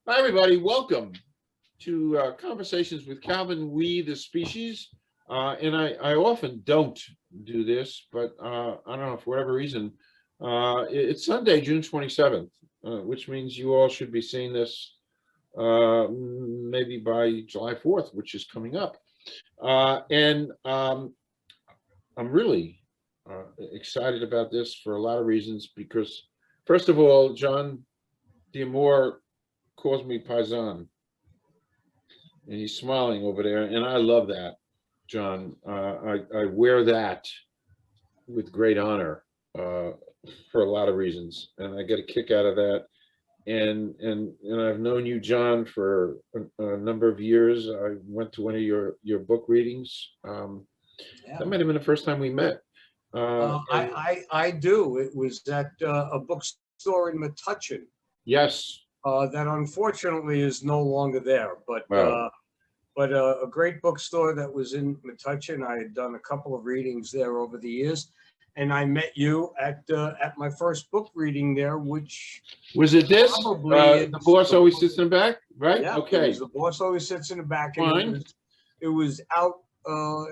Hi, everybody. Welcome to Conversations with Calvin, We the Species. And I often don't do this, but I don't know, for whatever reason. It's Sunday, June 27th, which means you all should be seeing this maybe by July 4th, which is coming up. And I'm really excited about this for a lot of reasons because, first of all, Jon D'Amore calls me Paisan, and he's smiling over there, and I love that, Jon. I wear that with great honor for a lot of reasons, and I get a kick out of that. And I've known you, Jon, for a number of years. I went to one of your book readings. Yeah, That might have been the first time we met. And I do. It was at a bookstore in Metuchen yes, that unfortunately is no longer there. But well, a great bookstore that was in Metuchen. I had done a couple of readings there over the years, and I met you at my first book reading there, which was it this? probably The is boss the always sits in the back, right? yeah. It Okay, was the boss always sits in the back, and fine. it was out.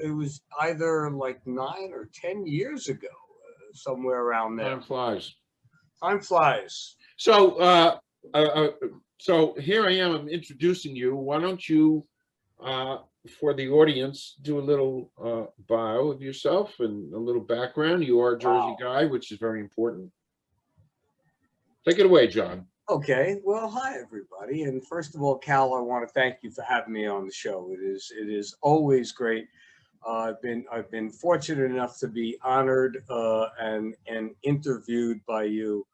It was either like 9 or 10 years ago, somewhere around there. Time flies. Time flies. So, uh, uh, so here I am. I'm introducing you. Why don't you, uh, for the audience, do a little bio of yourself and a little background. You are a Jersey Wow. guy, which is very important. Take it away, Jon. Okay. Well, hi everybody. And first of all, Cal, I want to thank you for having me on the show. It is always great. I've been fortunate enough to be honored and interviewed by you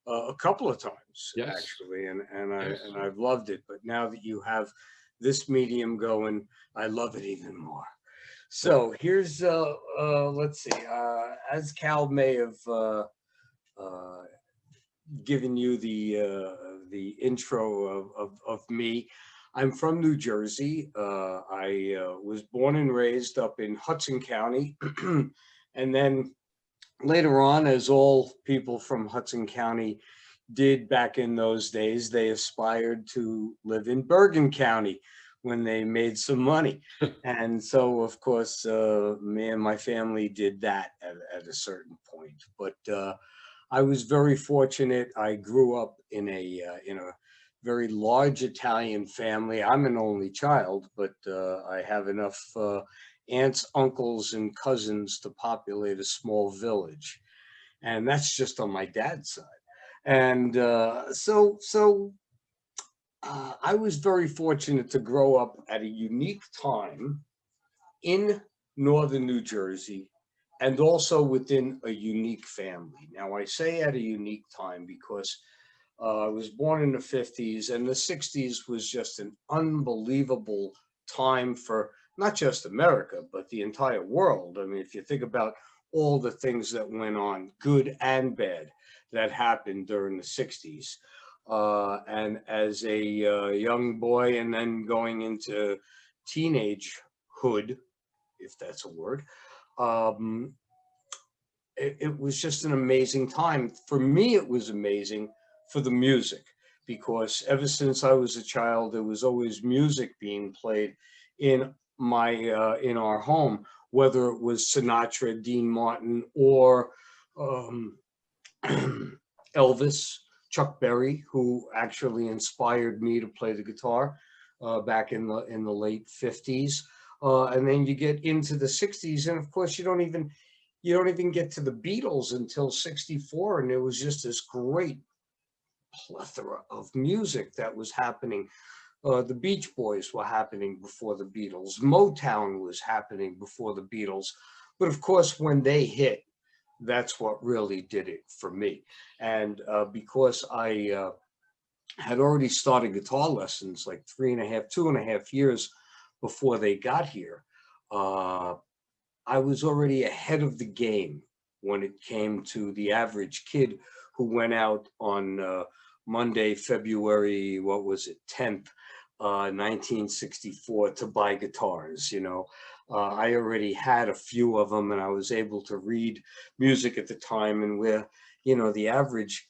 a couple of times Yes, actually, and yes. I've loved it. But now that you have this medium going, I love it even more. So here's let's see. As Cal may have uh, given you the intro of me. I'm from New Jersey. I was born and raised up in Hudson County, and then later on, as all people from Hudson County did back in those days, they aspired to live in Bergen County when they made some money. And so, of course, me and my family did that at a certain point. But I was very fortunate. I grew up in a very large Italian family. I'm an only child, but I have enough aunts, uncles, and cousins to populate a small village, and that's just on my dad's side. And I was very fortunate to grow up at a unique time in northern New Jersey and also within a unique family. Now, I say at a unique time because I was born in the 50s, and the 60s was just an unbelievable time for not just America, but the entire world. I mean, if you think about all the things that went on, good and bad, that happened during the 60s. And as a young boy and then going into teenagehood, if that's a word, um, it was just an amazing time. For me, it was amazing for the music because ever since I was a child, there was always music being played in in our home, whether it was Sinatra, Dean Martin, or um, Elvis, Chuck Berry, who actually inspired me to play the guitar back in the late 50s. And then you get into the 60s, and of course you don't even get to the Beatles until 64, and there was just this great plethora of music that was happening. The Beach Boys were happening before the Beatles. Motown was happening before the Beatles. But of course, when they hit, that's what really did it for me. And because I had already started guitar lessons like 2.5 years before they got here, uh, I was already ahead of the game when it came to the average kid who went out on Monday, February, what was it, 10th, 1964, to buy guitars. I already had a few of them, and I was able to read music at the time, and where, the average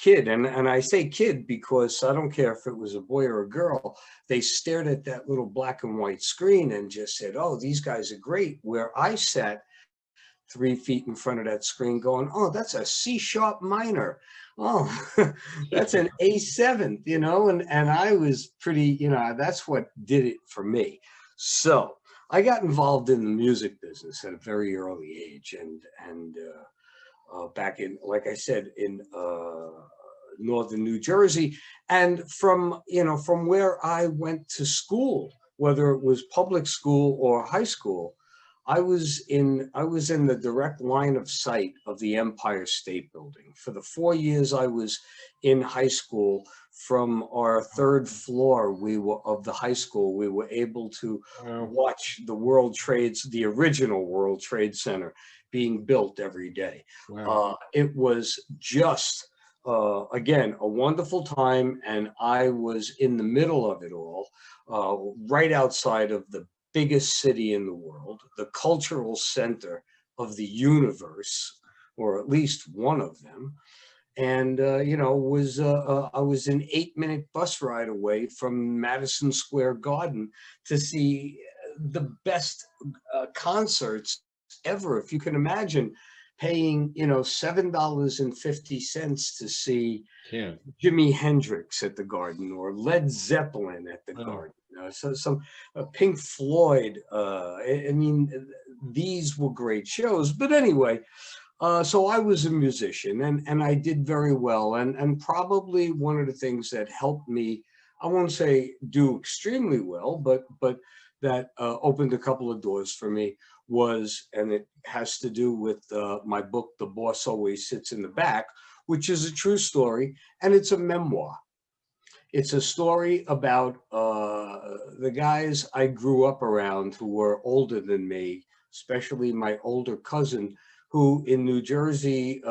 kid, and I say kid because I don't care if it was a boy or a girl, they stared at that little black and white screen and just said, oh, these guys are great. Where I sat 3 feet in front of that screen going, oh, that's a C sharp minor. Oh, that's an A7, you know, and I was pretty, you know, that's what did it for me. So I got involved in the music business at a very early age, and back in, like I said, in northern New Jersey. And from, you know, from where I went to school, whether it was public school or high school, I was in the direct line of sight of the Empire State Building. For the 4 years I was in high school, from our third floor of the high school, we were able to watch the original World Trade Center being built every day. Wow. It was just, again, a wonderful time, and I was in the middle of it all, right outside of the biggest city in the world, the cultural center of the universe, or at least one of them. And, you know, I was an 8-minute bus ride away from Madison Square Garden to see the best concerts ever. If you can imagine paying, you know, $7.50 to see Jimi Hendrix at the Garden, or Led Zeppelin at the Garden. So some Pink Floyd. I mean, these were great shows. But anyway, so I was a musician, and I did very well. And probably one of the things that helped me, I won't say do extremely well, but that opened a couple of doors for me was, and it has to do with my book, The Boss Always Sits in the Back, which is a true story, and it's a memoir. It's a story about the guys I grew up around who were older than me, especially my older cousin, who in New Jersey,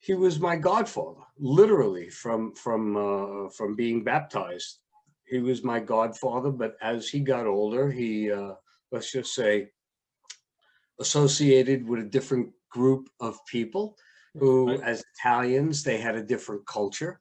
he was my godfather, literally from being baptized. He was my godfather, but as he got older, he, let's just say, associated with a different group of people who, as Italians, they had a different culture.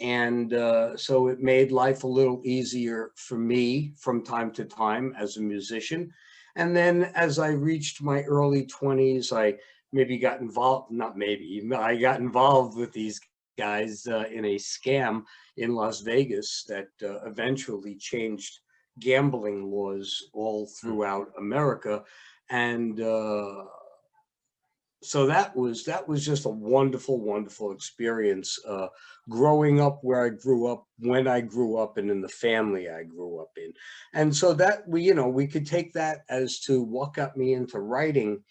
And so it made life a little easier for me from time to time as a musician. And then as I reached my early 20s, I maybe got involved, not maybe, I got involved with these guys in a scam in Las Vegas that eventually changed gambling laws all throughout America. And so that was just a wonderful, wonderful experience, growing up where I grew up, when I grew up, and in the family I grew up in. And so that we could take that as to what got me into writing.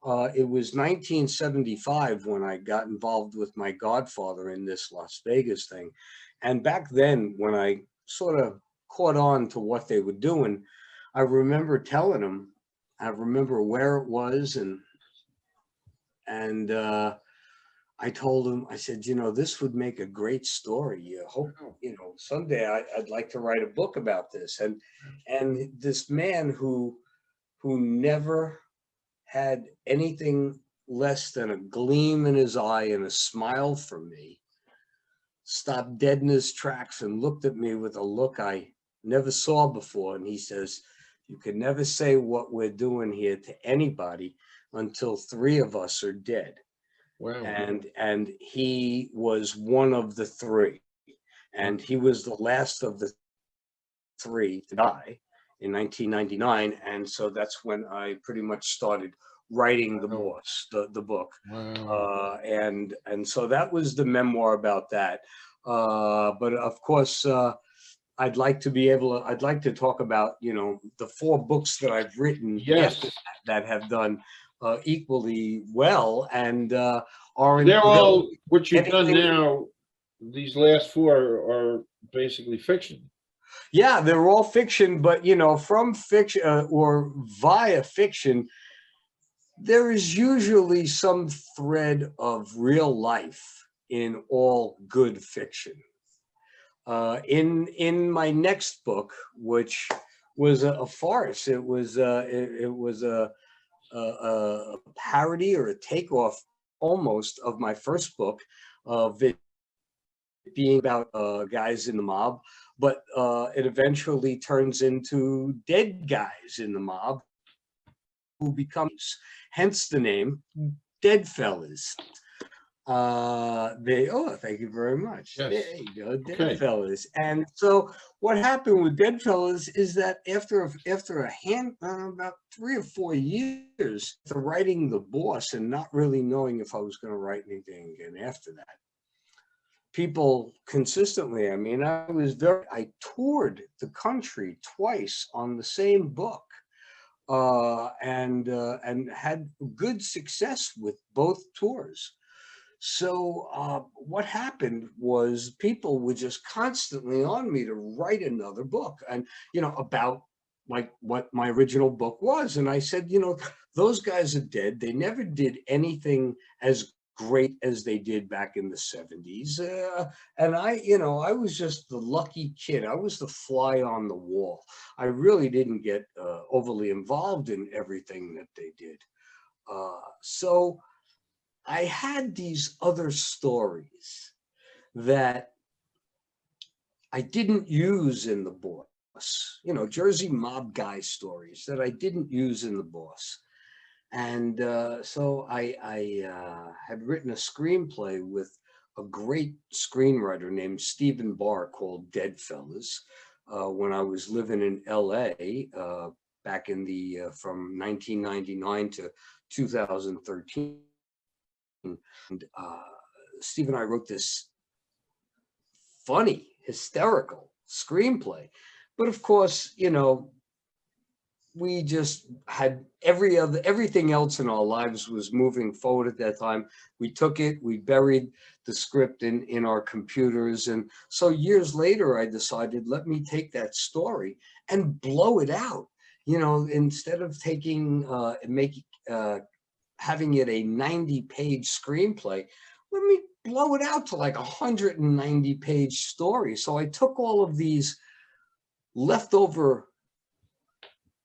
It was 1975 when I got involved with my godfather in this Las Vegas thing. And back then, when I sort of caught on to what they were doing, I remember telling them, I remember where it was, and I told him, I said, you know, this would make a great story. I hope, you know, someday I'd like to write a book about this. And this man who never had anything less than a gleam in his eye and a smile for me, stopped dead in his tracks and looked at me with a look I never saw before. And he says, you can never say what we're doing here to anybody until 3 of us are dead. Wow. And he was one of the 3. And he was the last of the 3 to die in 1999. And so that's when I pretty much started writing The Boss, the book. Wow. And so that was the memoir about that. But of course, I'd like to talk about, you know, the 4 books that I've written after that have done equally well, and they're all, what you've done now, these last 4 are basically fiction. Yeah, they're all fiction, but you know, from fiction or via fiction, there is usually some thread of real life in all good fiction. In my next book, which was a farce, it was a parody or a takeoff almost of my first book, of it being about guys in the mob, but it eventually turns into dead guys in the mob who becomes, hence the name Dead Fellas. Thank you very much. Yes. There you go, Dead Okay. Fellas. And so what happened with Dead Fellas is that after about 3 or 4 years after writing The Boss and not really knowing if I was going to write anything again after that, people consistently, I mean, I toured the country twice on the same book, and had good success with both tours. So what happened was people were just constantly on me to write another book, and about like what my original book was. And I said, those guys are dead. They never did anything as great as they did back in the 70s. And I was just the lucky kid. I was the fly on the wall. I really didn't get overly involved in everything that they did. So I had these other stories that I didn't use in The Boss, Jersey mob guy stories that I didn't use in The Boss. And so I had written a screenplay with a great screenwriter named Stephen Barr called Dead Fellas when I was living in LA back in from 1999 to 2013. And Steve and I wrote this funny, hysterical screenplay. But of course, we just had everything else in our lives was moving forward at that time. We took it, we buried the script in our computers. And so years later, I decided, let me take that story and blow it out. Instead of having it a 90-page screenplay, let me blow it out to like 190-page story. So I took all of these leftover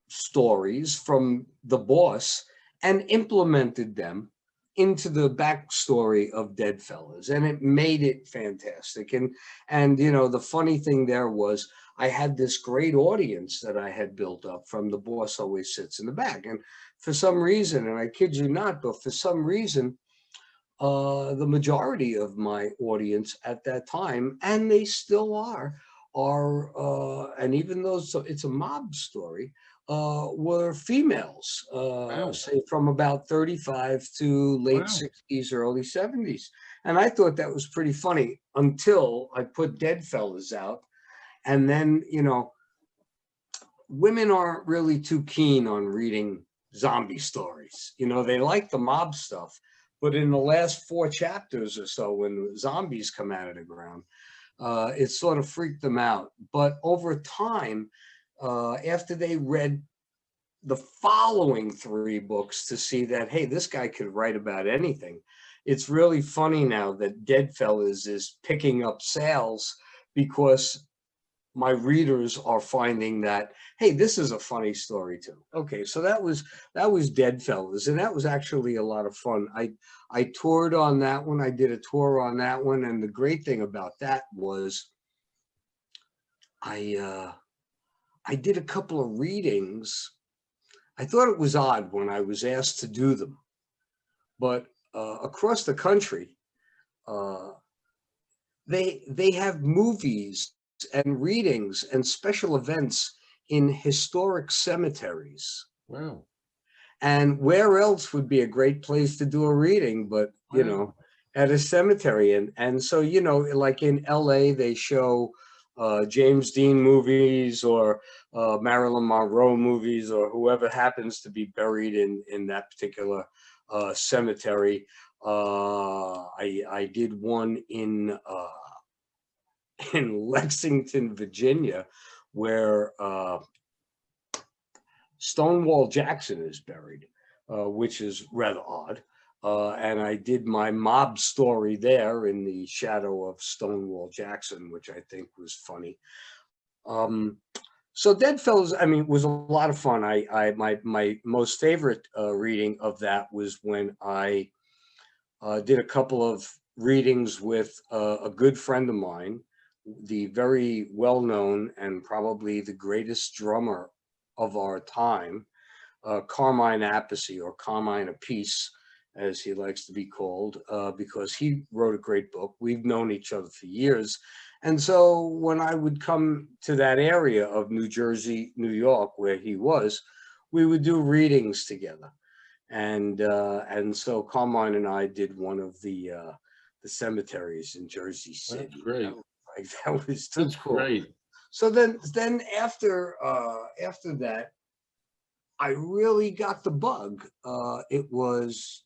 stories from The Boss and implemented them into the backstory of Dead Fellas, and it made it fantastic. And the funny thing there was I had this great audience that I had built up from The Boss Always Sits in the Back. And for some reason, and I kid you not, but for some reason, the majority of my audience at that time, and they still are, and even though it's a mob story, were females, Wow. say from about 35 to late Wow. 60s, early 70s. And I thought that was pretty funny until I put Dead Fellas out. And then, women aren't really too keen on reading zombie stories. They like the mob stuff. But in the last 4 chapters or so, when zombies come out of the ground, it sort of freaked them out. But over time, after they read the following 3 books to see that, hey, this guy could write about anything, it's really funny now that Dead Fellas is picking up sales because my readers are finding that, hey, this is a funny story too. Okay, so that was Dead Fellas, and that was actually a lot of fun. I toured on that one. I did a tour on that one, and the great thing about that was I did a couple of readings. I thought it was odd when I was asked to do them, but across the country, they have movies and readings and special events in historic cemeteries. Wow. And where else would be a great place to do a reading, but, Wow. at a cemetery. And so, like in LA, they show James Dean movies or Marilyn Monroe movies or whoever happens to be buried in that particular cemetery. I did one in Lexington, Virginia, where Stonewall Jackson is buried, which is rather odd. And I did my mob story there in the shadow of Stonewall Jackson, which I think was funny. So Dead Fellas, I mean, was a lot of fun. My most favorite reading of that was when I did a couple of readings with a good friend of mine, the very well-known and probably the greatest drummer of our time, Carmine Appice, or Carmine Appice, as he likes to be called, because he wrote a great book. We've known each other for years. And so when I would come to that area of New Jersey, New York, where he was, we would do readings together. And so Carmine and I did one of the cemeteries in Jersey City. That's great. That was too That's cool. great. So then after that, I really got the bug. It was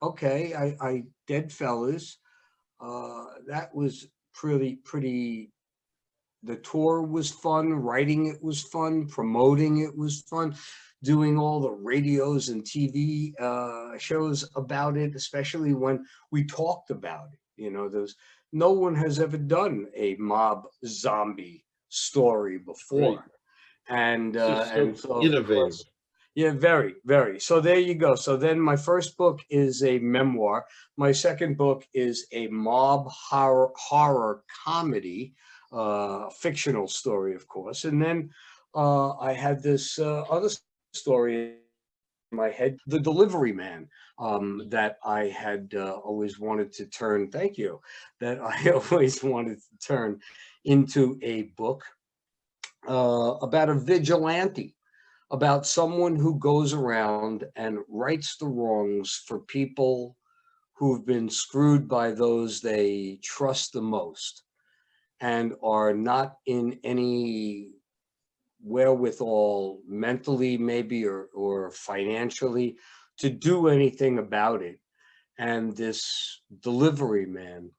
okay. I Dead Fellas. That was pretty. The tour was fun. Writing it was fun. Promoting it was fun. Doing all the radios and TV shows about it, especially when we talked about it. You know, no one has ever done a mob zombie story before. Right. And so Innovative. yeah, very, very. So there you go. So then my first book is a memoir. My second book is a mob horror comedy, fictional story, of course. And then I had this other story in my head, The Delivery Man, that I had always wanted to turn. Thank you. That I always wanted to turn into a book about a vigilante, about someone who goes around and rights the wrongs for people who've been screwed by those they trust the most and are not in any wherewithal mentally maybe or financially to do anything about it. And this delivery man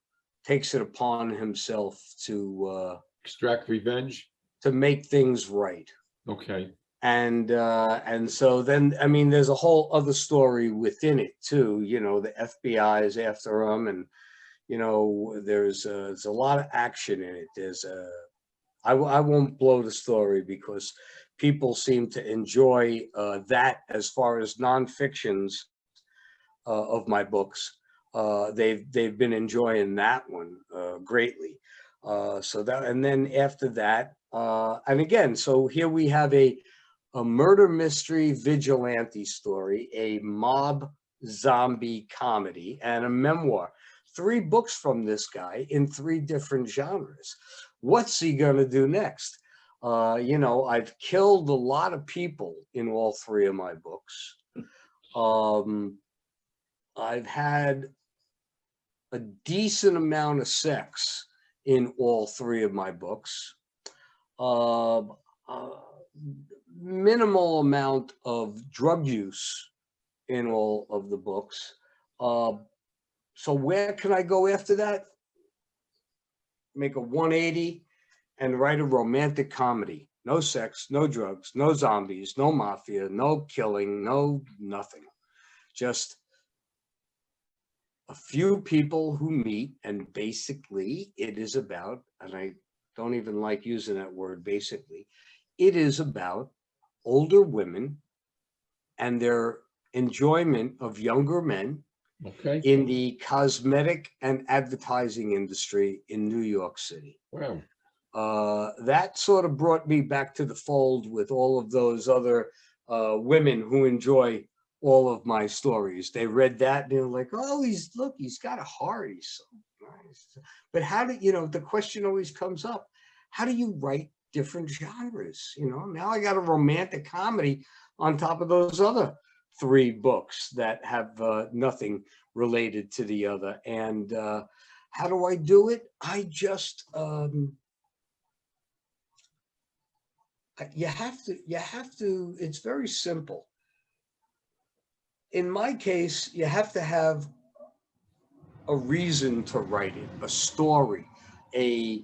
takes it upon himself to Extract revenge. make things right. Okay. And so then, I mean, there's a whole other story within it too. You know, the FBI is after him, and you know, there's a lot of action in it. I won't blow the story because people seem to enjoy that as far as nonfictions of my books. They've been enjoying that one greatly. So that, and then after that, and again, so here we have a murder mystery vigilante story, a mob zombie comedy, and a memoir. 3 books from this guy in 3 different genres. What's he gonna do next? You know, I've killed a lot of people in all 3 of my books. I've had a decent amount of sex in all 3 of my books. Minimal amount of drug use in all of the books. So where can I go after that? Make a 180 and write a romantic comedy. No sex, no drugs, no zombies, no mafia, no killing, no nothing. Just a few people who meet, and basically it is about, and I don't even like using that word basically, it is about older women and their enjoyment of younger men in the cosmetic and advertising industry in New York City. Wow. That sort of brought me back to the fold with all of those other women who enjoy all of my stories. They read that and they're like, oh, he's got a heart. He's so nice. But how do, you know, the question always comes up, how do you write different genres? You know, now I got a romantic comedy on top of those other 3 books that have nothing related to the other. And how do I do it? I just, you have to, it's very simple. In my case, you have to have a reason to write it, a story, a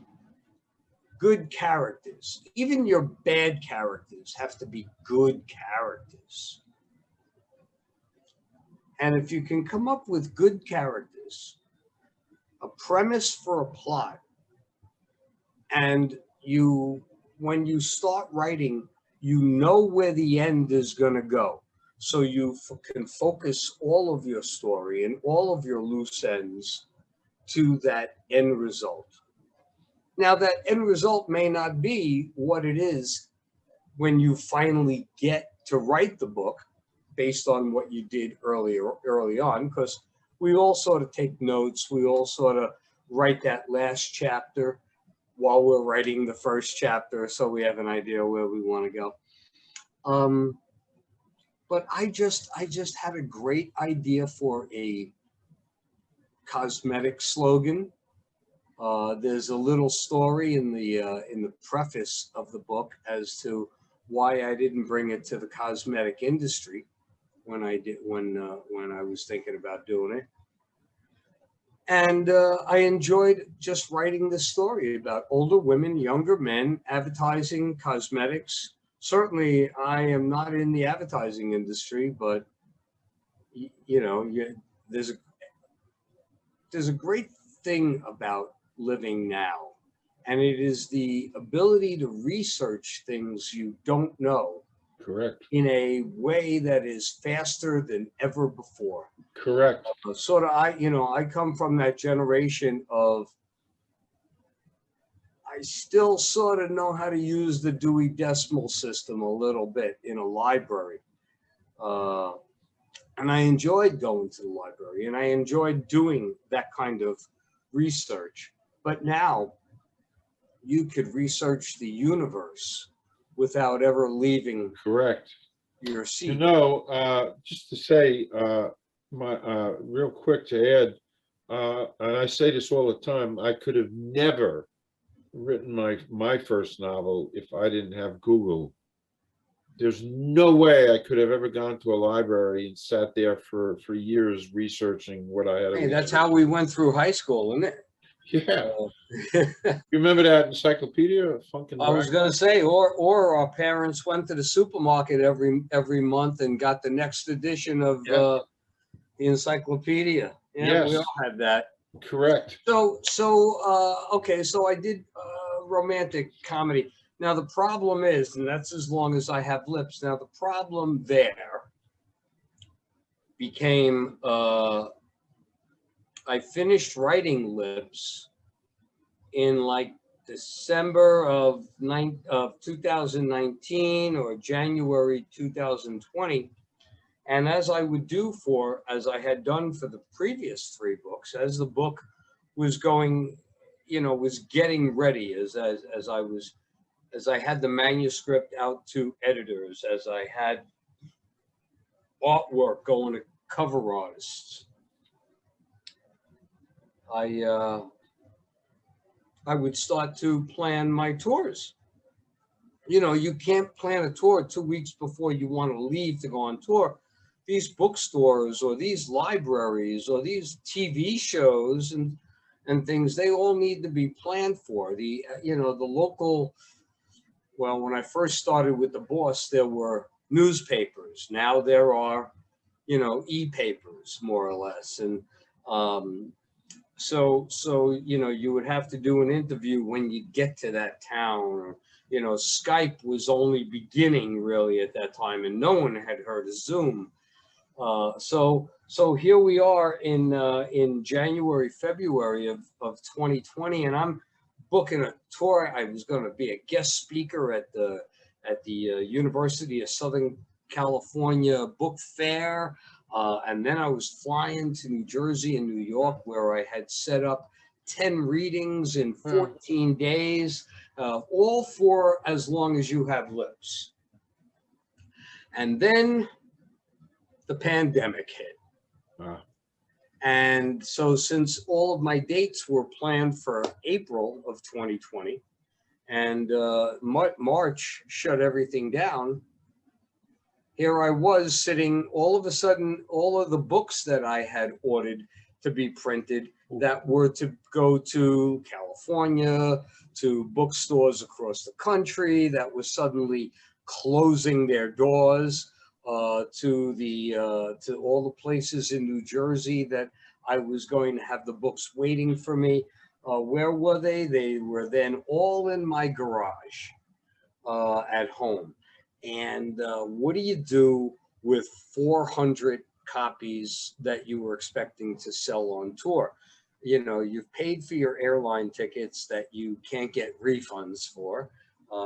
good characters. Even your bad characters have to be good characters. And if you can come up with good characters, a premise for a plot, and when you start writing, you know where the end is going to go. so you can focus all of your story and all of your loose ends to that end result. Now, that end result may not be what it is when you finally get to write the book based on what you did early on, because we all sort of take notes. We all sort of write that last chapter while we're writing the first chapter, so we have an idea where we want to go. But I just had a great idea for a cosmetic slogan. There's a little story in the preface of the book as to why I didn't bring it to the cosmetic industry when I was thinking about doing it. And I enjoyed just writing this story about older women, younger men, advertising, cosmetics. Certainly, I am not in the advertising industry, but there's a great thing about living now, and it is the ability to research things you don't know. Correct. In a way that is faster than ever before. Correct. Sort of, I come from that generation of, I still sort of know how to use the Dewey Decimal System a little bit in a library. And I enjoyed going to the library, and I enjoyed doing that kind of research. But now you could research the universe without ever leaving. Correct. Your seat. Just to say, real quick to add, and I say this all the time, I could have never written my first novel if I didn't have Google. There's no way I could have ever gone to a library and sat there for years researching what I had. Hey, that's how we went through high school, isn't it? Yeah. You remember that encyclopedia? I was going to say, or our parents went to the supermarket every month and got the next edition of the encyclopedia. Yeah, yes. We all had that. Correct. Okay, so I did romantic comedy. Now the problem is, and that's as long as I have lips. Now the problem there became, I finished writing Lips in like December of 2019 or January 2020. And as I had done for the previous 3 books, as the book was going, was getting ready, as I had the manuscript out to editors, as I had artwork going to cover artists, I would start to plan my tours. You can't plan a tour 2 weeks before you want to leave to go on tour. These bookstores or these libraries or these TV shows and things, they all need to be planned for. The local, well, when I first started with the Boss, there were newspapers. Now there are, e-papers, more or less. And so you would have to do an interview when you get to that town. Or, Skype was only beginning really at that time, and no one had heard of Zoom. So here we are in January, February of 2020, and I'm booking a tour. I was going to be a guest speaker at the University of Southern California Book Fair. And then I was flying to New Jersey and New York, where I had set up 10 readings in 14 days, all for As Long As You Have Lips. And then the pandemic hit. And so since all of my dates were planned for April of 2020, and March shut everything down, here I was sitting, all of a sudden, all of the books that I had ordered to be printed that were to go to California, to bookstores across the country, that was suddenly closing their doors, to all the places in New Jersey that I was going to have the books waiting for me. Where were they? They were then all in my garage at home. And what do you do with 400 copies that you were expecting to sell on tour. You know, you've paid for your airline tickets that you can't get refunds for,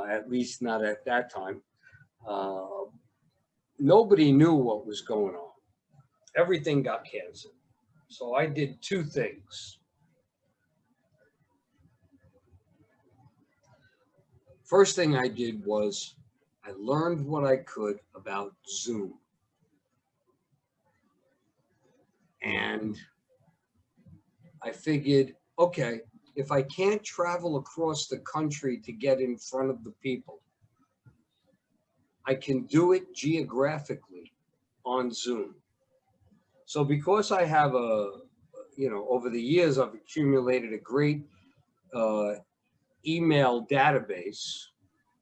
at least not at that time. Nobody knew what was going on. Everything got canceled. So I did two things. First thing I did was I learned what I could about Zoom. And I figured, okay, if I can't travel across the country to get in front of the people, I can do it geographically on Zoom. So because I have over the years, I've accumulated a great email database.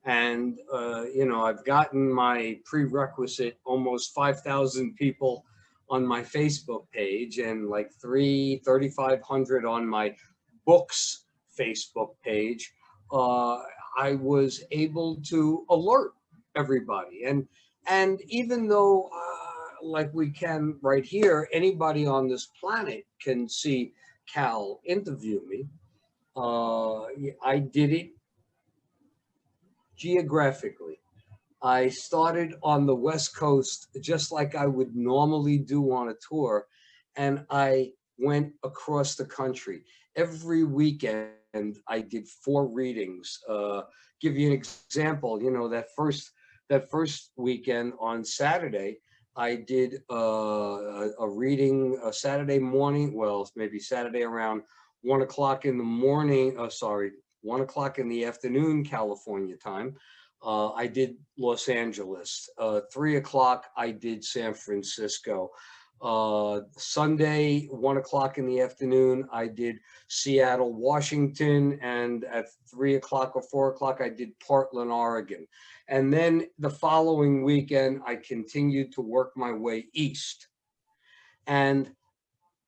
And, I've gotten my prerequisite almost 5,000 people on my Facebook page and like 3,500 on my books Facebook page. I was able to alert everybody. And even though, like we can right here, anybody on this planet can see Cal interview me. I did it geographically. I started on the West Coast just like I would normally do on a tour, and I went across the country. Every weekend I did 4 readings. Give you an example, that first weekend on Saturday, I did a reading Saturday morning, well, maybe Saturday around 1 o'clock in the morning, 1 o'clock in the afternoon, California time. I did Los Angeles. 3 o'clock, I did San Francisco. Sunday, 1 o'clock in the afternoon, I did Seattle, Washington. And at 3 o'clock or 4 o'clock, I did Portland, Oregon. And then the following weekend, I continued to work my way east. And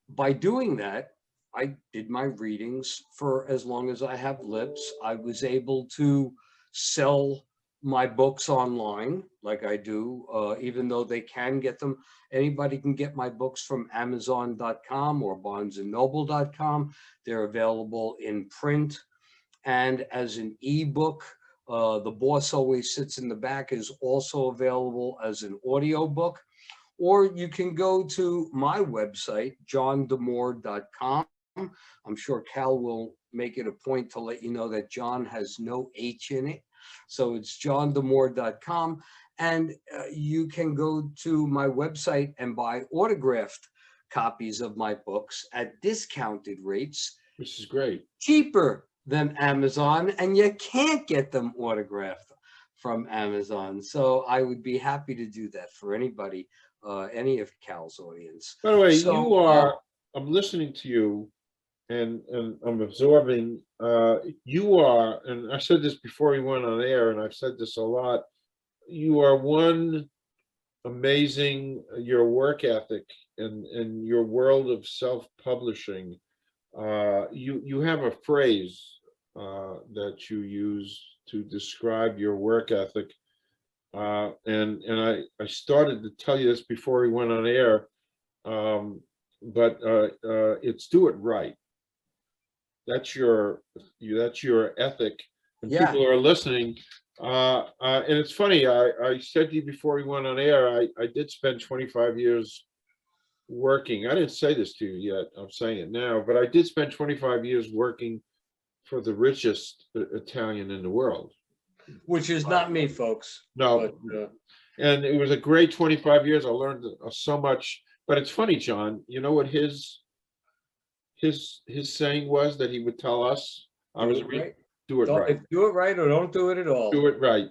by doing that, I did my readings for as long as I have lips. I was able to sell my books online like I do, even though they can get them. Anybody can get my books from Amazon.com or BarnesandNoble.com. They're available in print and as an ebook. The Boss Always Sits in the Back is also available as an audiobook. Or you can go to my website, jondamore.com. I'm sure Cal will make it a point to let you know that John has no H in it. So it's jondamore.com. And you can go to my website and buy autographed copies of my books at discounted rates. This is great. Cheaper than Amazon, and you can't get them autographed from Amazon. So I would be happy to do that for anybody, any of Cal's audience. By the way, So, I'm listening to you and I'm absorbing, you are, and I said this before you went on air, and I've said this a lot, you are one amazing, your work ethic and your world of self-publishing. You have a phrase that you use to describe your work ethic. And I started to tell you this before we went on air, but it's do it right. That's your ethic, and yeah. people are listening. And it's funny, I said to you before we went on air, I did spend 25 years working. I didn't say this to you yet, I'm saying it now, but I did spend 25 years working for the richest Italian in the world. Which is not me, folks. No, but, and it was a great 25 years. I learned so much. But it's funny, John, you know what his saying was that he would tell us? do it right. Do it right. Do it right or don't do it at all. Do it right.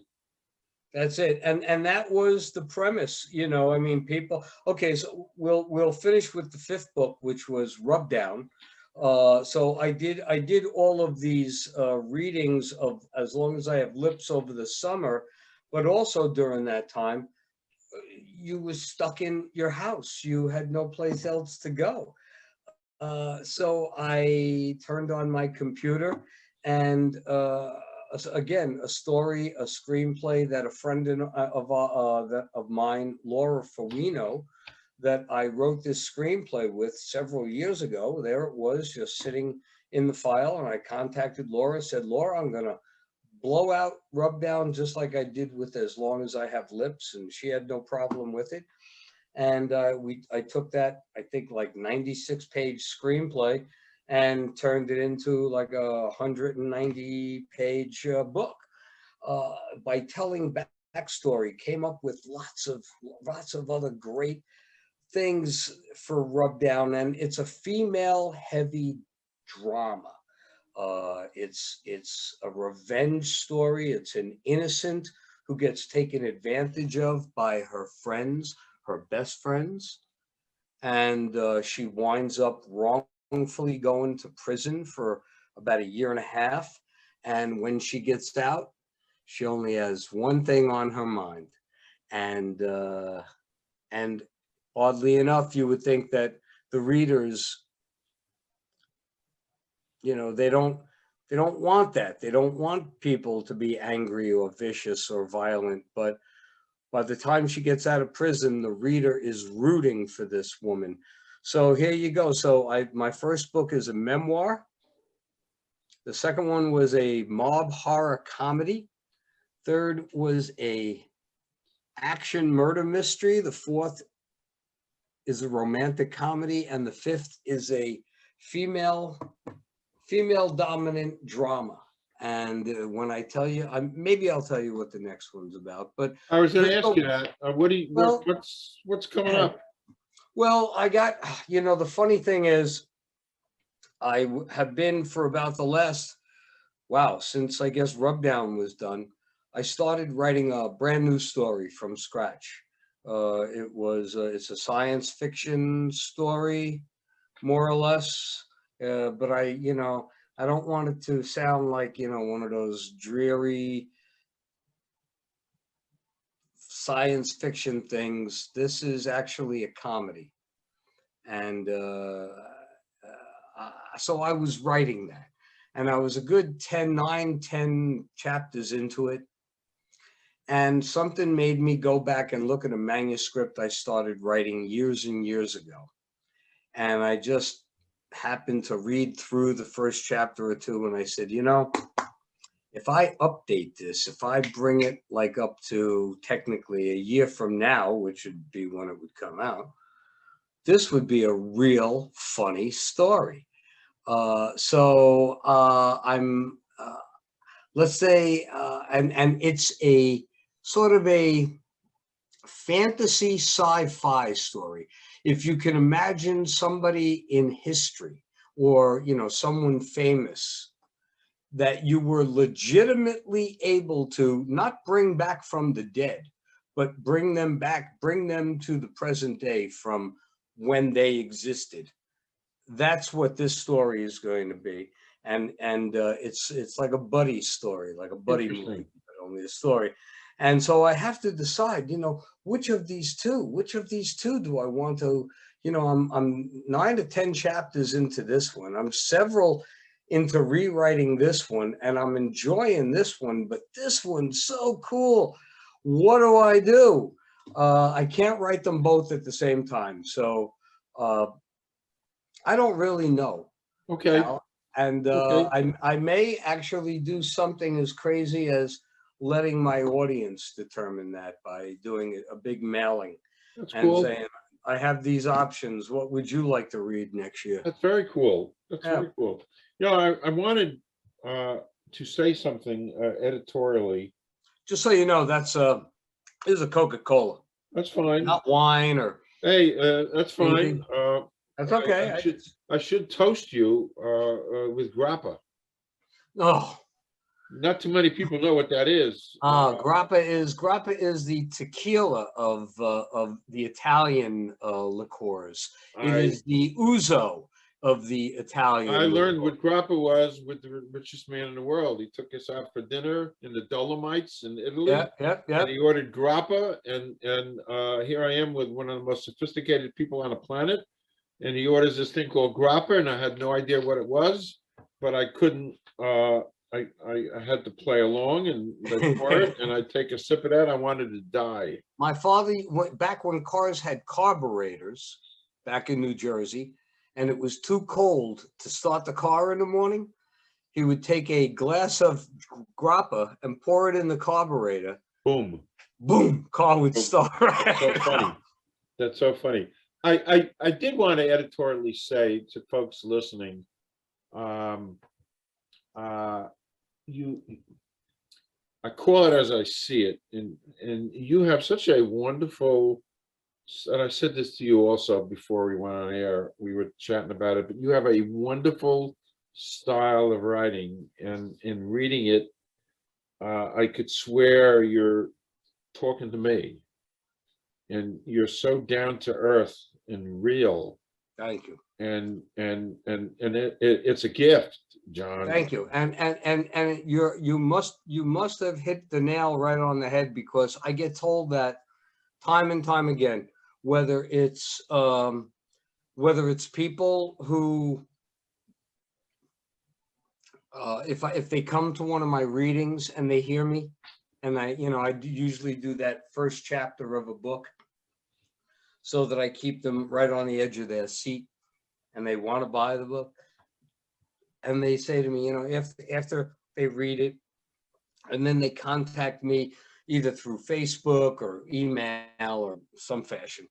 That's it. And that was the premise, I mean, people, okay, so we'll finish with the 5th book, which was Rub Down. So I did all of these readings of As Long as I Have Lips over the summer, but also during that time, you was stuck in your house. You had no place else to go. So I turned on my computer and again, a story, a screenplay that a friend of mine, Laura Fawino, that I wrote this screenplay with several years ago. There it was, just sitting in the file, and I contacted Laura, said, Laura, I'm gonna blow out Rub Down just like I did with As Long as I Have Lips, and she had no problem with it. And I took that, I think, like 96-page screenplay and turned it into like a 190-page book. By telling backstory, came up with lots of other great things for Rub Down, and it's a female-heavy drama. It's a revenge story. It's an innocent who gets taken advantage of by her friends, her best friends, and she winds up wrongfully going to prison for about 1.5 years. And when she gets out, she only has one thing on her mind, and oddly enough, you would think that the readers, they don't want that. They don't want people to be angry or vicious or violent. But by the time she gets out of prison, the reader is rooting for this woman. So here you go. So my first book is a memoir. The second one was a mob horror comedy. Third was a action murder mystery. The fourth is a romantic comedy, and the fifth is a female dominant drama. And when I tell you, maybe I'll tell you what the next one's about. But I was going to ask you that. What's coming up? Well, I got, the funny thing is, I have been for about the last, since I guess Rub Down was done, I started writing a brand new story from scratch. It's a science fiction story, more or less. But I don't want it to sound like, one of those dreary science fiction things. This is actually a comedy. And so I was writing that, and I was a good 10 chapters into it. And something made me go back and look at a manuscript I started writing years and years ago. And I just happened to read through the first chapter or two, and I said, if I update this, if I bring it like up to technically 1 year from now, which would be when it would come out, this would be a real funny story. So I'm, let's say, and it's a sort of a fantasy sci-fi story. If you can imagine somebody in history, or someone famous that you were legitimately able to not bring back from the dead, but bring them to the present day from when they existed. That's what this story is going to be. And it's like a buddy story, like a buddy movie, but only a story. And so I have to decide, which of these two do I want to, I'm 9 to 10 chapters into this one. I'm several into rewriting this one, and I'm enjoying this one, but this one's so cool. What do I do? I can't write them both at the same time. So I don't really know. Okay. And I may actually do something as crazy as letting my audience determine that by doing a big mailing. That's and cool. Saying, I have these options. What would you like to read next year? That's very cool. Very cool. I wanted to say something editorially. Just so you know, this is a Coca-Cola. That's fine. Not wine or. Hey, that's fine. That's okay. I should toast you with grappa. Oh. Not too many people know what that is. Grappa is the tequila of the Italian liqueurs. It is the ouzo of the Italian. I learned what grappa was with the richest man in the world. He took us out for dinner in the Dolomites in Italy. Yep. And he ordered grappa, and here I am with one of the most sophisticated people on the planet, and he orders this thing called grappa, and I had no idea what it was, but I couldn't I had to play along and they pour it, and I'd take a sip of that. I wanted to die. My father went back when cars had carburetors back in New Jersey, and it was too cold to start the car in the morning. He would take a glass of grappa and pour it in the carburetor. Boom. Boom, car would start. That's so funny. That's so funny. I did want to editorially say to folks listening, you, I call it as I see it, and you have such a wonderful, and I said this to you also before we went on air, we were chatting about it, but you have a wonderful style of writing, and in reading it, I could swear you're talking to me, and you're so down to earth and real. Thank you. And it's a gift, Jon. Thank you. And you must have hit the nail right on the head, because I get told that time and time again, whether it's people who if they come to one of my readings and they hear me, and I usually do that first chapter of a book so that I keep them right on the edge of their seat, and they want to buy the book. And they say to me, after they read it, and then they contact me either through Facebook or email or some fashion.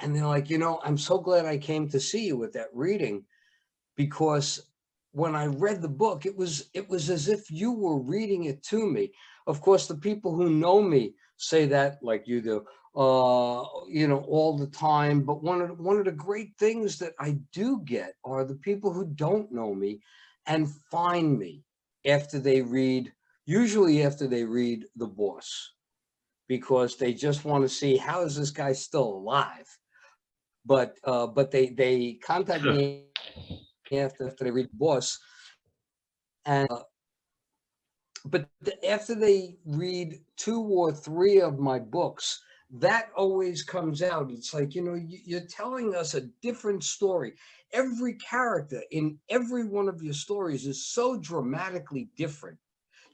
And they're like, I'm so glad I came to see you at that reading, because when I read the book, it was as if you were reading it to me. Of course, the people who know me say that like you do, all the time. But one of the great things that I do get are the people who don't know me and find me usually after they read The Boss, because they just want to see, how is this guy still alive? But they contact me after they read The Boss, and but after they read 2 or 3 of my books, that always comes out. It's like, you're telling us a different story. Every character in every one of your stories is so dramatically different.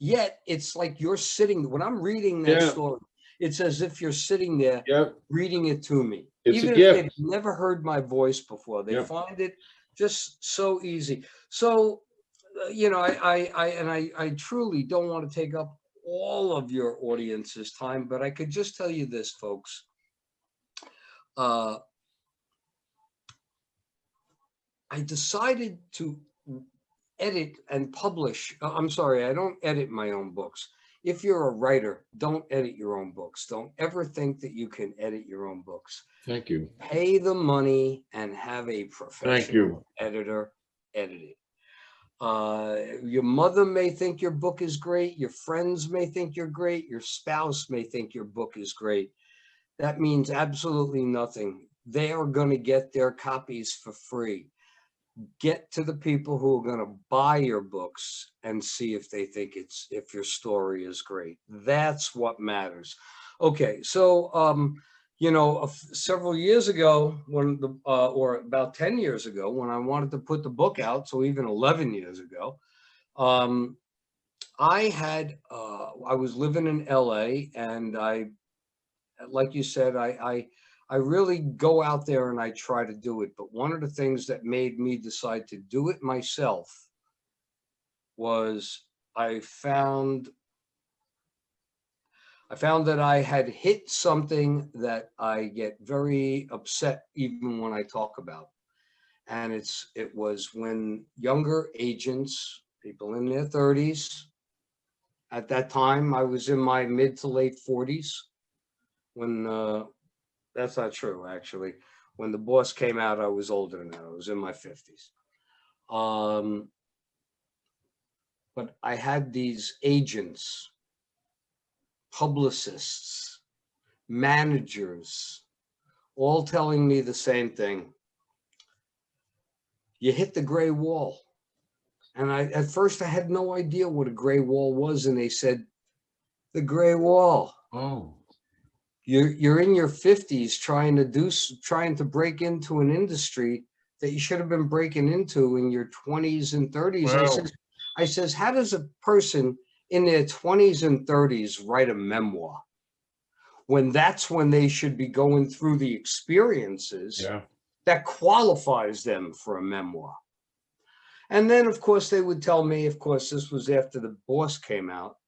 Yet it's like you're sitting, when I'm reading that story, it's as if you're sitting there reading it to me. It's even a if gift. they've never heard my voice before, they find it just so easy. So, I truly don't want to take up all of your audience's time, but I could just tell you this, folks. I decided to edit and publish. I'm sorry, I don't edit my own books. If you're a writer, don't edit your own books. Don't ever think that you can edit your own books. Thank you. Pay the money and have a professional editor edit it. Your mother may think your book is great. Your friends may think you're great. Your spouse may think your book is great. That means absolutely nothing. They are going to get their copies for free. Get to the people who are going to buy your books and see if they think if your story is great. That's what matters. Okay, so several years ago, or about 10 years ago, when I wanted to put the book out, so even 11 years ago, I was living in LA, and like you said, I really go out there and I try to do it. But one of the things that made me decide to do it myself was I found that I had hit something that I get very upset even when I talk about. And it was when younger agents, people in their 30s, at that time I was in my mid to late 40s when that's not true, actually. When The Boss came out, I was older than that. I was in my 50s. But I had these agents, publicists, managers, all telling me the same thing. You hit the gray wall. And at first I had no idea what a gray wall was. And they said, the gray wall. Oh. You're in your 50s trying to break into an industry that you should have been breaking into in your 20s and 30s. Wow. I says, how does a person in their 20s and 30s write a memoir when that's when they should be going through the experiences Yeah. that qualifies them for a memoir? And then, of course, they would tell me, of course, this was after The Boss came out,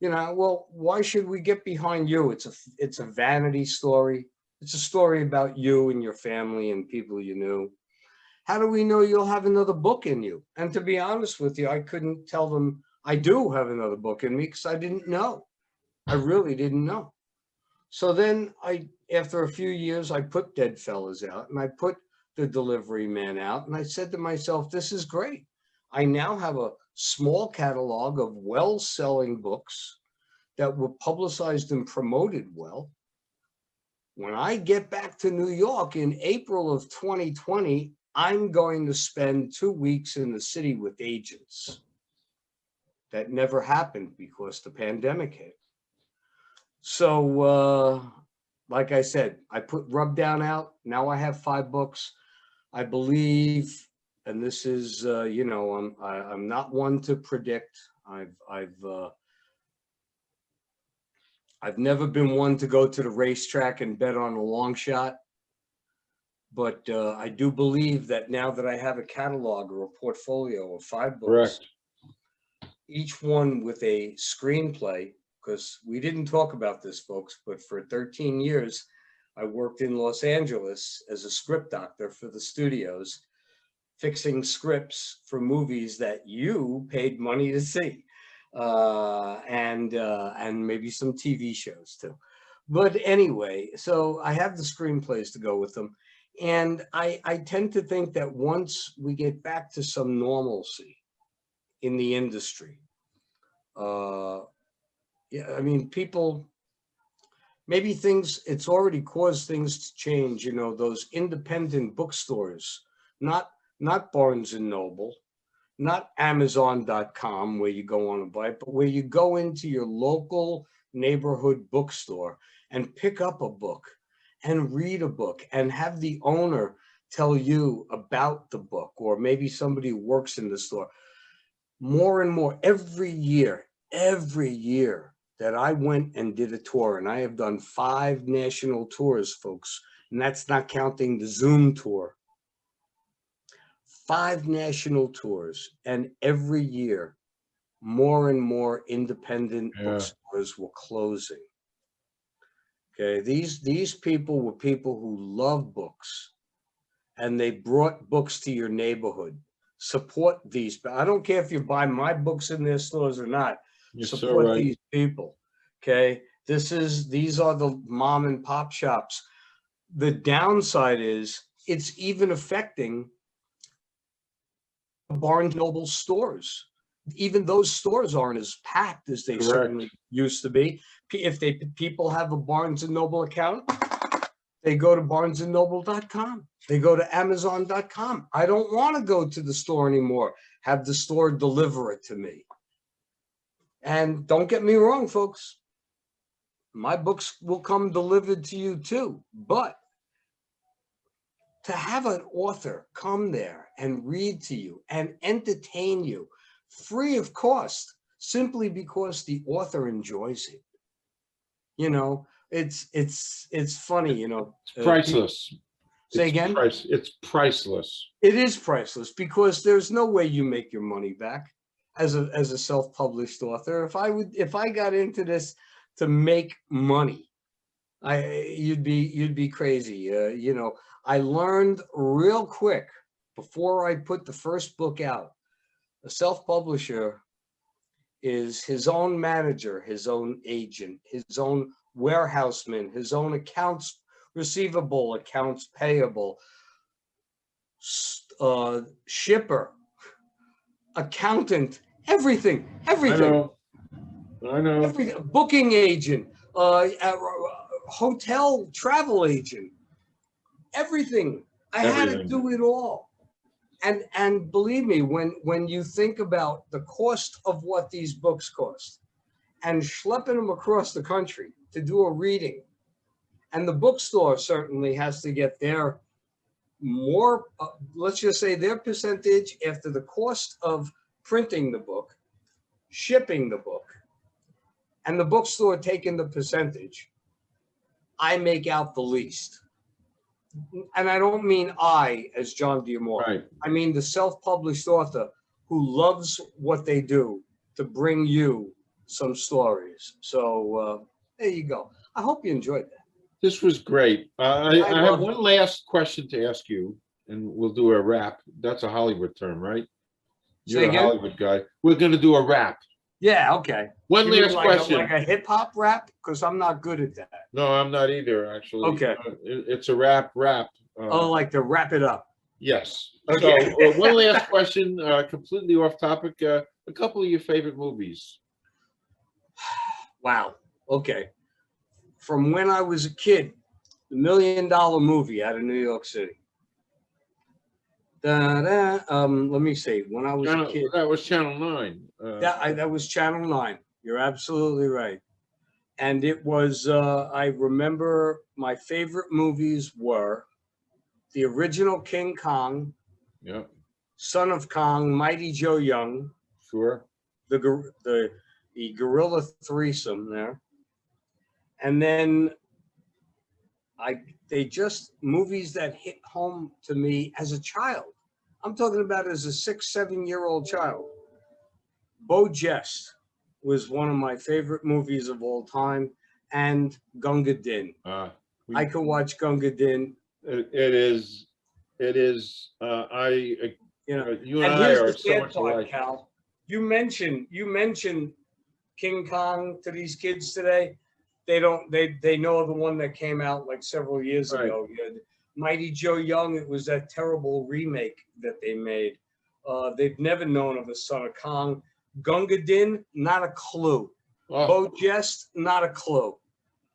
well, why should we get behind you? It's a vanity story. It's a story about you and your family and people you knew. How do we know you'll have another book in you? And to be honest with you, I couldn't tell them I do have another book in me because I didn't know. I really didn't know. So then after a few years, I put Dead Fellas out and I put The Delivery Man out. And I said to myself, this is great. I now have a small catalog of well-selling books that were publicized and promoted well. When I get back to New York in April of 2020, I'm going to spend 2 weeks in the city with agents. That never happened because the pandemic hit. So, like I said, I put Rub Down out. Now I have 5 books. I believe, and this is, I'm not one to predict. I've never been one to go to the racetrack and bet on a long shot. But I do believe that now that I have a catalog or a portfolio of 5 books, Correct. each one with a screenplay, because we didn't talk about this, folks, but for 13 years, I worked in Los Angeles as a script doctor for the studios, fixing scripts for movies that you paid money to see, and maybe some TV shows too. But anyway, so I have the screenplays to go with them. And I tend to think that once we get back to some normalcy in the industry, people, maybe it's already caused things to change, those independent bookstores, not Barnes and Noble, not Amazon.com where you go on and buy it, but where you go into your local neighborhood bookstore and pick up a book and read a book and have the owner tell you about the book, or maybe somebody who works in the store. More and more every year that I went and did a tour, and I have done 5 national tours, folks, and that's not counting the Zoom tour. 5 national tours, and every year more and more independent bookstores were closing. Okay, these people were people who love books, and they brought books to your neighborhood. Support these. I don't care if you buy my books in their stores or not. You're Support so right. these people. Okay, these are the mom and pop shops. The downside is it's even affecting Barnes Noble stores. Even those stores aren't as packed as they certainly used to be. If people have a Barnes and Noble account, they go to barnesandnoble.com. They go to amazon.com. I don't want to go to the store anymore. Have the store deliver it to me. And don't get me wrong, folks. My books will come delivered to you too. But to have an author come there and read to you and entertain you free of cost, simply because the author enjoys it. It's funny, It's priceless. Say again? It's priceless. It is priceless because there's no way you make your money back as a self-published author. If I got into this to make money, you'd be crazy. I learned real quick before I put the first book out. A self-publisher is his own manager, his own agent, his own warehouseman, his own accounts receivable, accounts payable, shipper, accountant, everything. I know. Everything. Booking agent, hotel travel agent, everything. I had to do it all. And believe me, when you think about the cost of what these books cost and schlepping them across the country to do a reading, and the bookstore certainly has to get their more, let's just say their percentage after the cost of printing the book, shipping the book, and the bookstore taking the percentage, I make out the least. And I don't mean I as Jon D'Amore. Right. I mean the self-published author who loves what they do to bring you some stories. So there you go. I hope you enjoyed that. This was great. I have love one last question to ask you, and we'll do a wrap. That's a Hollywood term, right? You're Say a again? Hollywood guy. We're going to do a wrap. Yeah, okay. One You mean last question. like a hip hop rap? Because I'm not good at that. No, I'm not either, actually. Okay. It's a rap. Oh, like to wrap it up. Yes. Okay. So one last question, completely off topic. A couple of your favorite movies. Wow. Okay. From when I was a kid, the $1 Million Movie out of New York City. Let me see. When I was a kid, That was Channel 9. that was Channel 9. You're absolutely right. And it was, I remember my favorite movies were the original King Kong, Yeah, Son of Kong, Mighty Joe Young, sure. the gorilla threesome there. And then they just movies that hit home to me as a child. I'm talking about as a 6-7-year-old child. Bo Jest was one of my favorite movies of all time, and Gunga Din. I could watch Gunga Din. It is. You know, You and and I here's are the so sad much part, alike. Cal. You mentioned King Kong to these kids today. They know the one that came out like several years Right. ago. You had Mighty Joe Young. It was that terrible remake that they made. They've never known of a Son of Kong. Gunga Din, not a clue. Oh, Bo Jest, not a clue.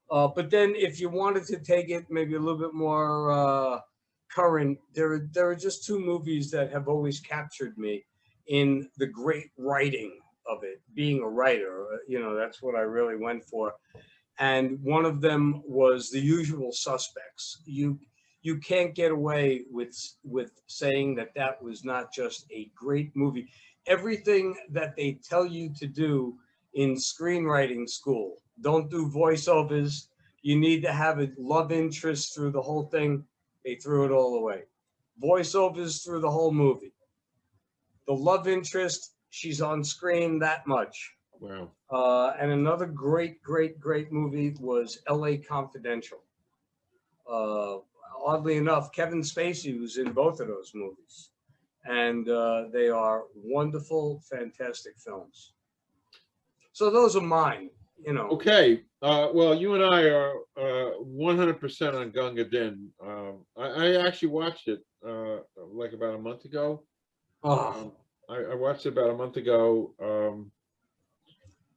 But then if you wanted to take it maybe a little bit more current, there are just two movies that have always captured me in the great writing of it. Being a writer, that's what I really went for. And one of them was The Usual Suspects. You can't get away with saying that was not just a great movie. Everything that they tell you to do in screenwriting school, don't do voiceovers. You need to have a love interest through the whole thing. They threw it all away. Voiceovers through the whole movie. The love interest, she's on screen that much. wow. And another great movie was L.A. Confidential. Oddly enough, Kevin Spacey was in both of those movies. And they are wonderful, fantastic films. So those are mine, Okay. Well, you and I are 100% on Gunga Din. I actually watched it like about a month ago. Oh, I watched it about a month ago.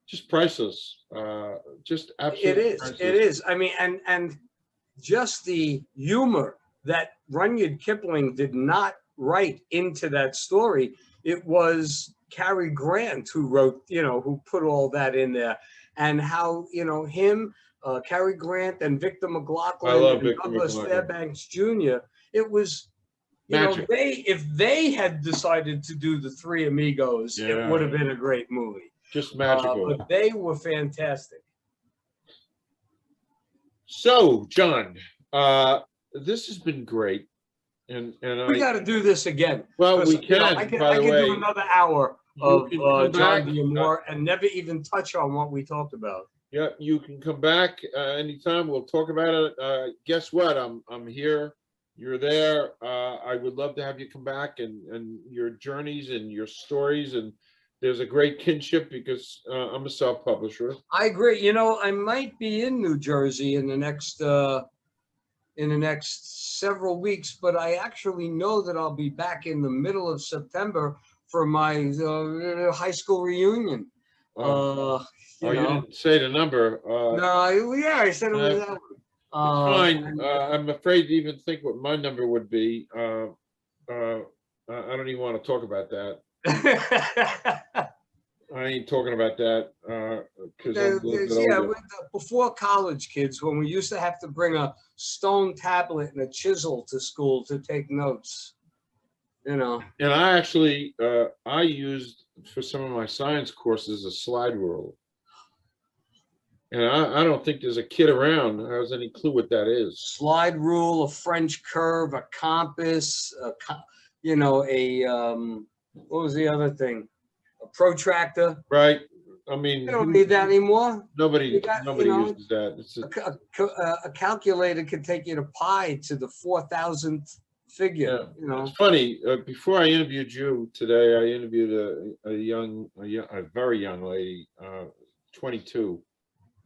Just priceless. Just absolutely priceless. It is. I mean, and just the humor that Rudyard Kipling did not write into that story. It was Cary Grant who wrote, who put all that in there, and how, him, Cary Grant and Victor McLaughlin and Douglas Fairbanks Jr. It was, Magic. if they had decided to do the Three Amigos, it would have been a great movie. Just magical. But they were fantastic. So, John, this has been great. And we got to do this again. Well, we can. I can do another hour of Jon D'Amore and never even touch on what we talked about. Yeah, you can come back anytime. We'll talk about it. Guess what? I'm here. You're there. I would love to have you come back and your journeys and your stories. And there's a great kinship because I'm a self-publisher. I agree. I might be in New Jersey in the next several weeks, but I actually know that I'll be back in the middle of September for my high school reunion. You didn't say the number. I said it was that one. It's fine. I'm afraid to even think what my number would be. I don't even want to talk about that. I ain't talking about that because I'm a little bit older. Before college, kids, when we used to have to bring a stone tablet and a chisel to school to take notes, And I actually I used for some of my science courses, a slide rule. And I don't think there's a kid around who has any clue what that is. Slide rule, a French curve, a compass, you know, what was the other thing? A protractor. Right? I mean, You don't need that anymore. nobody You know, uses that. It's a calculator can take you to pi to the 4,000th figure. yeah. You know, It's funny. Before I interviewed you today, I interviewed a very young lady, 22,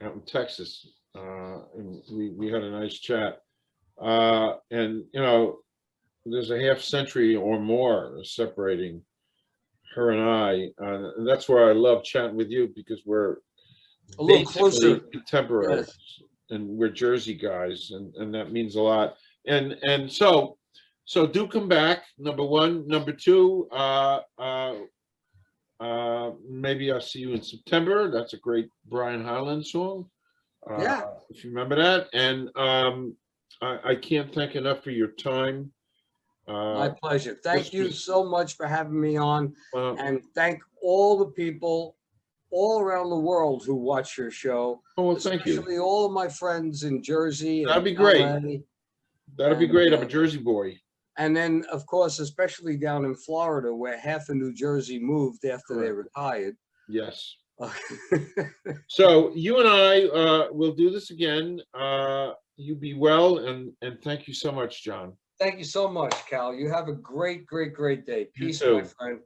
out in Texas, and we had a nice chat. And you know, there's a half century or more separating her and I, and that's why I love chatting with you, because we're a little basically closer. contemporaries, Yes. and we're Jersey guys, and that means a lot. And so do come back. Number one, number two. Maybe I'll see you in September. That's a great Brian Hyland song. Yeah. If you remember that. And I can't thank enough for your time. My pleasure. Thank you so much for having me on, Uh, and thank all the people all around the world who watch your show, oh, well, thank you. especially all of my friends in Jersey and That'd be great. LA. That'd be And, great. I'm a Jersey boy. And then, of course, especially down in Florida, where half of New Jersey moved after they retired. Yes. So you and I will do this again. You be well, and thank you so much, John. Thank you so much, Cal. You have a great, great, great day. You Peace, too. my friend.